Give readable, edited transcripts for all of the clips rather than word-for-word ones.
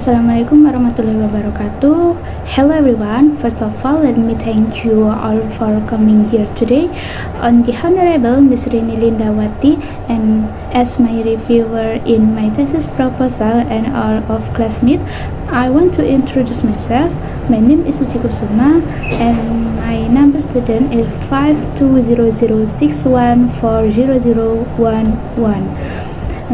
Assalamualaikum warahmatullahi wabarakatuh. Hello everyone. First of all, let me thank you all for coming here today. On the Honorable Miss Rini Lindawati and as my reviewer in my thesis proposal and all of classmates, I want to introduce myself. My name is Suci Kusuma and my number student is 52006140011.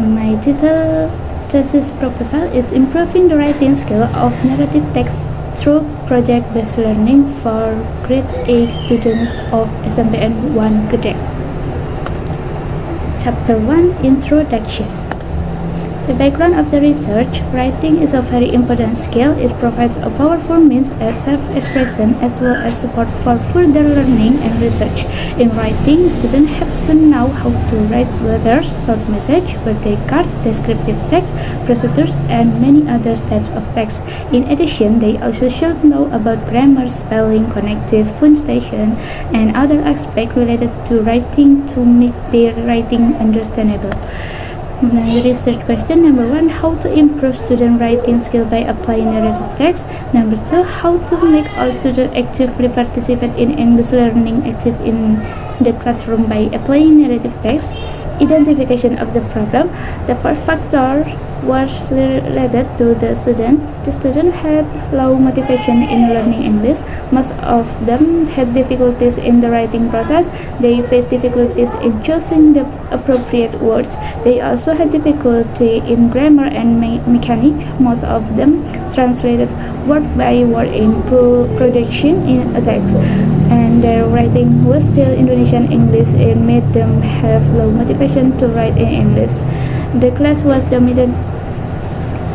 My title thesis proposal is improving the writing skill of narrative text through project-based learning for grade 8 students of SMPN 1 Gede. Chapter 1 Introduction. The background of the research: writing is a very important skill. It provides a powerful means of self-expression as well as support for further learning and research. In writing, students have to know how to write letters, short message, birthday card, descriptive text, procedures, and many other types of text. In addition, they also should know about grammar, spelling, connective, punctuation, and other aspects related to writing to make their writing understandable. Research question number 1: how to improve student writing skill by applying narrative text. Number 2: how to make all students actively participate in English learning active in the classroom by applying narrative text. Identification of the problem. The first factor was related to the student. The student had low motivation in learning English. Most of them had difficulties in the writing process. They faced difficulties in choosing the appropriate words. They also had difficulty in grammar and mechanics. Most of them translated word by word in production in a text, and their writing was still Indonesian English. It made them have low motivation to write in English. The class was dominated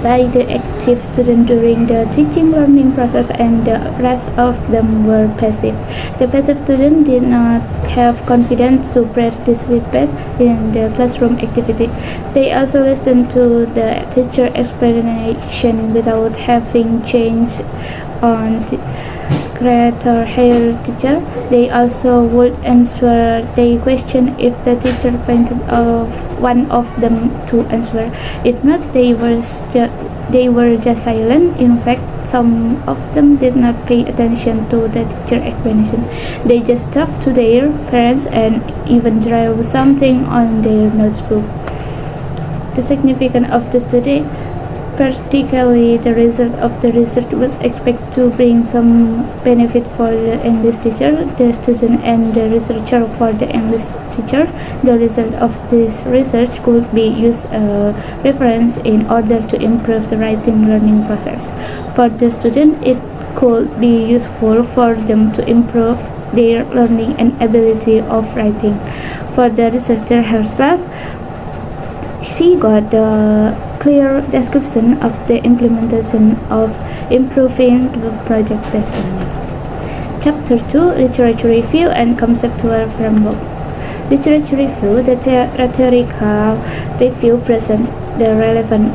by the active students during the teaching-learning process, and the rest of them were passive. The passive students did not have confidence to participate in the classroom activity. They also listened to the teacher explanation without having changed on grade or higher teacher. They also would answer the question if the teacher pointed of one of them to answer. If not, they were just silent. In fact, some of them did not pay attention to the teacher explanation. They just talked to their parents and even drew something on their notebook. The significance of the study, particularly the result of the research, was expected to bring some benefit for the English teacher, the student, and the researcher. For the English teacher, the result of this research could be used as reference in order to improve the writing learning process. For the student, it could be useful for them to improve their learning and ability of writing. For the researcher herself, she got the clear description of the implementation of improving the project-based learning. Chapter 2 Literature Review and Conceptual Framework. Literature Review. The theoretical review presents the relevant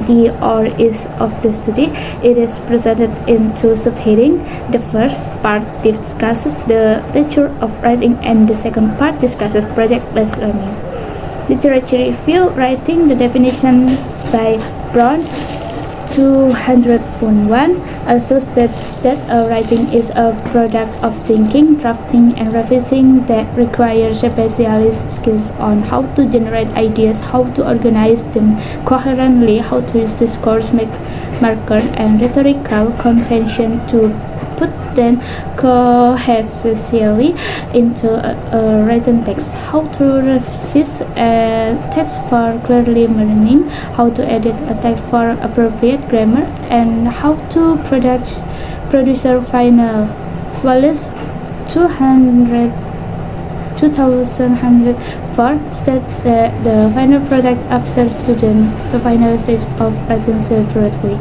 the or is of the study. It is presented in two subheadings. The first part discusses the nature of writing, and the second part discusses project-based learning. Literature review. Writing. The definition by Brown 200.1 also states that writing is a product of thinking, drafting, and revising that requires specialist skills on how to generate ideas, how to organize them coherently, how to use discourse marker and rhetorical convention to put them cohesively into a written text, how to revise a text for clearly meaning, how to edit a text for appropriate grammar, and how to produce a final. Wallace 2104 states that the final product after student the final stage of writing separately.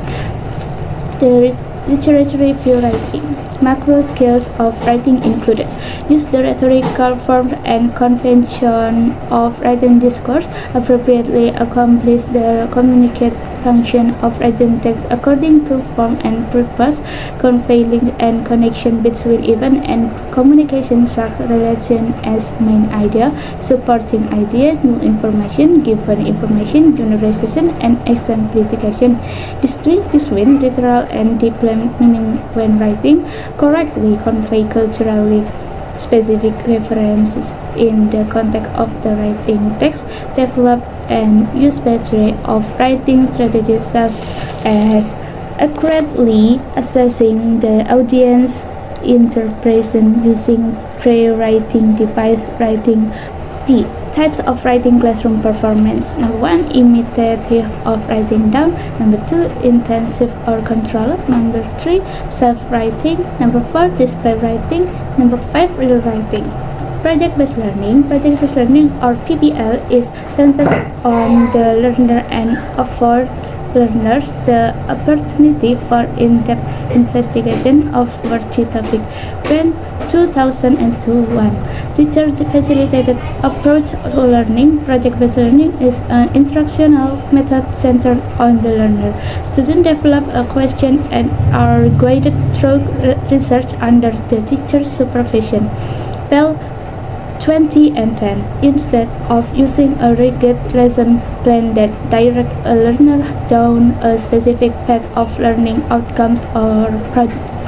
The Literature review writing. Macro skills of writing included: use the rhetorical form and convention of written discourse, appropriately accomplish the communicate function of written text according to form and purpose, convey link and connection between event and communication such relation as main idea, supporting idea, new information, given information, generalization, and exemplification. Distinguish between literal and deep meaning when writing. Correctly convey culturally specific references in the context of the writing text. Develop and use better of writing strategies such as accurately assessing the audience interpretation using pre-writing device writing. D. Types of writing classroom performance. Number 1, imitative of writing down. Number 2, intensive or controlled. Number 3, self-writing. Number 4, display writing. Number 5, real writing. Project-based learning. Project-based learning or PBL is centered on the learner and affords learners the opportunity for in-depth investigation of worthy topic. When 2001, teacher-facilitated approach to learning. Project-based learning is an instructional method centered on the learner. Students develop a question and are guided through research under the teacher's supervision. Bell 2010. Instead of using a rigid lesson plan that directs a learner down a specific path of learning outcomes or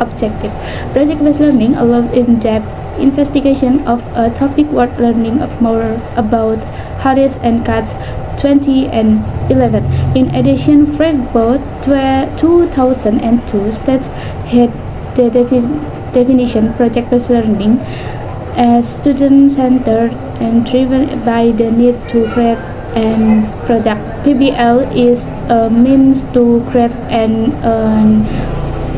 objective, project-based learning allows in-depth investigation of a topic worth learning more about. Harris and Katz 2011. In addition, Freiburg 2002 states had the definition project-based learning as student-centered and driven by the need to create and product. PBL is a means to create and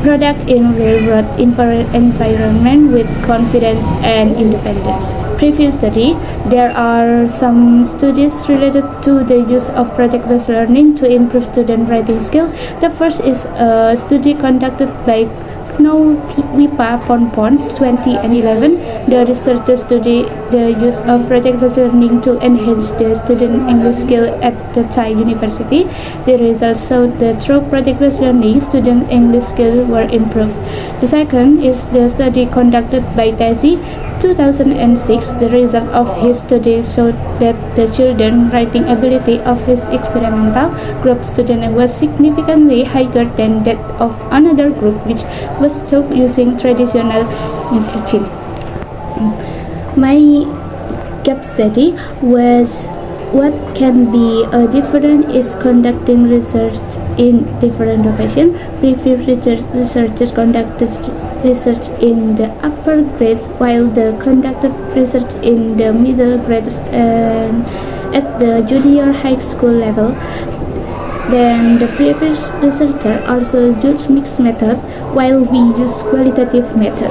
product in real-world environment with confidence and independence. Preview study. There are some studies related to the use of project-based learning to improve student writing skill. The first is a study conducted by Wipa Ponpon 2011. The researchers studied the use of project-based learning to enhance the student English skill at the Thai University. The results showed that through project-based learning, student English skills were improved. The second is the study conducted by Thesis 2006. The result of his study showed that the children's writing ability of his experimental group student was significantly higher than that of another group which was taught using traditional teaching. My gap study was what can be different is conducting research in different locations. Previous researchers conducted research in the upper grades while the conducted research in the middle grades and at the junior high school level. Then the previous researcher also used mixed method while we use qualitative method.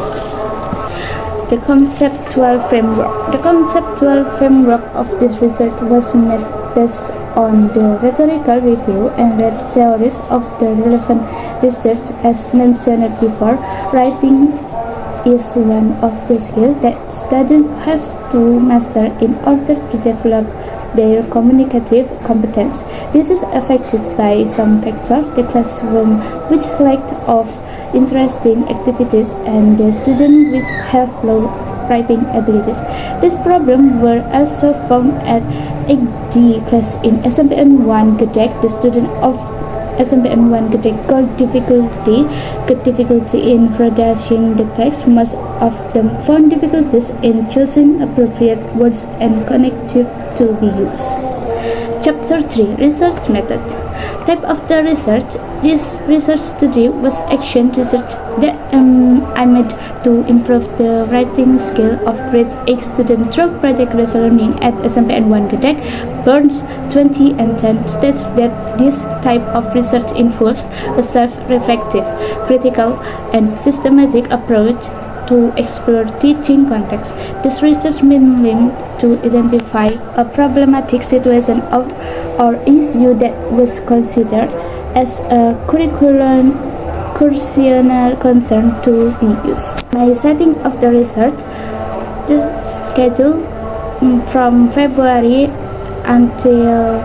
The conceptual framework. The conceptual framework of this research was made based on the rhetorical review and read theories of the relevant research. As mentioned before, writing is one of the skills that students have to master in order to develop their communicative competence. This is affected by some factors: the classroom, which lacked of interesting activities, and the students which have low writing abilities. This problem were also found at AD class in SMPN 1 Gedek. The student of SMPN 1 Gedek got difficulty in producing the text. Most of them found difficulties in choosing appropriate words and connective to be used. Chapter 3. Research method. Type of the research. This research study was action research that I made to improve the writing skill of grade 8 students through project-based learning at SMPN 1 Gedek. Burns 2010 states that this type of research involves a self-reflective, critical, and systematic approach to explore teaching context. This research mainly to identify a problematic situation or issue that was considered as a crucial concern to be used. My setting of the research, the schedule from February until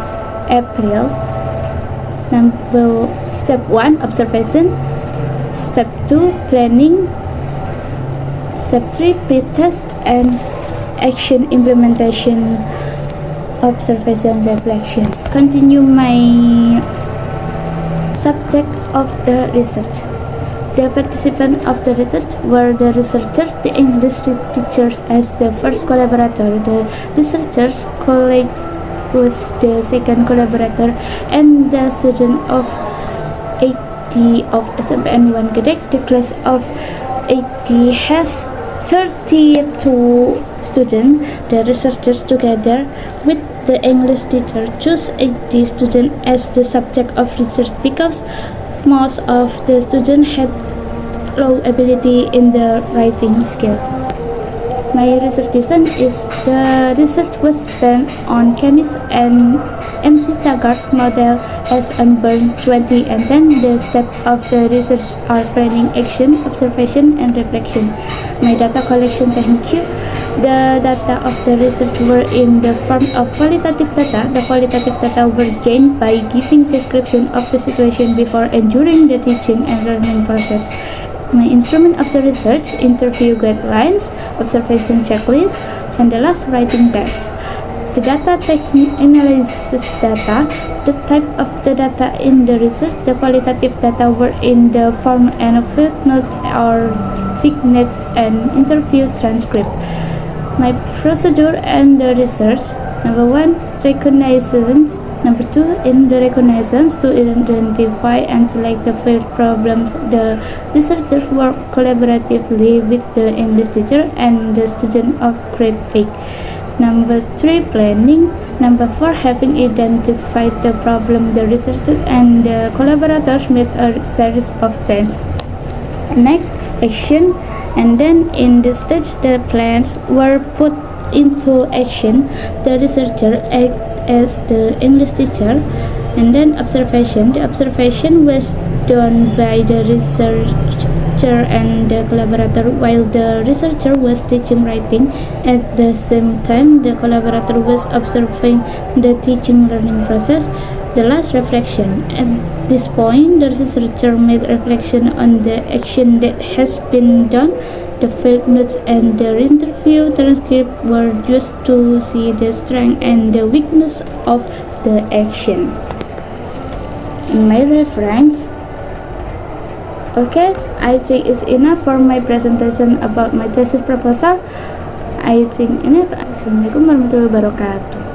April. Step 1, observation. Step 2, planning. Step 3, pre-test and action implementation, observation, reflection. Continue my subject of the research. The participants of the research were the researchers, the English teachers as the first collaborator, the researchers' colleague was the second collaborator, and the student of 80 of SMPN 1 Gedek. The class of 80 has 32 students. The researchers together with the English teacher choose 80 students as the subject of research because most of the students had low ability in the writing skill. My research design is the research was spent on chemist and MC Taggart model as unburned 20, and then the steps of the research are planning, action, observation, and reflection. My data collection technique. The data of the research were in the form of qualitative data. The qualitative data were gained by giving description of the situation before and during the teaching and learning process. My instrument of the research, interview guidelines, observation checklist, and the last writing test. The data technique analysis data, the type of the data in the research, the qualitative data were in the form of field notes or vignettes and interview transcript. My procedure and the research. Number 1, reconnaissance. Number 2, in the reconnaissance, to identify and select the field problems. The researchers work collaboratively with the English teacher and the student of grade 8. Number 3, planning. Number 4, having identified the problem, the researchers and the collaborators made a series of plans. Next, action. And then in this stage, the plans were put into action. The researcher acted as the English teacher. And then observation. The observation was done by the researcher and the collaborator, while the researcher was teaching writing. At the same time, the collaborator was observing the teaching learning process. The last, reflection. At this point, the researcher made reflection on the action that has been done. The field notes and the interview transcript were used to see the strength and the weakness of the action. In my reference, okay, I think it's enough for my presentation about my thesis proposal. I think enough. Assalamualaikum warahmatullahi wabarakatuh.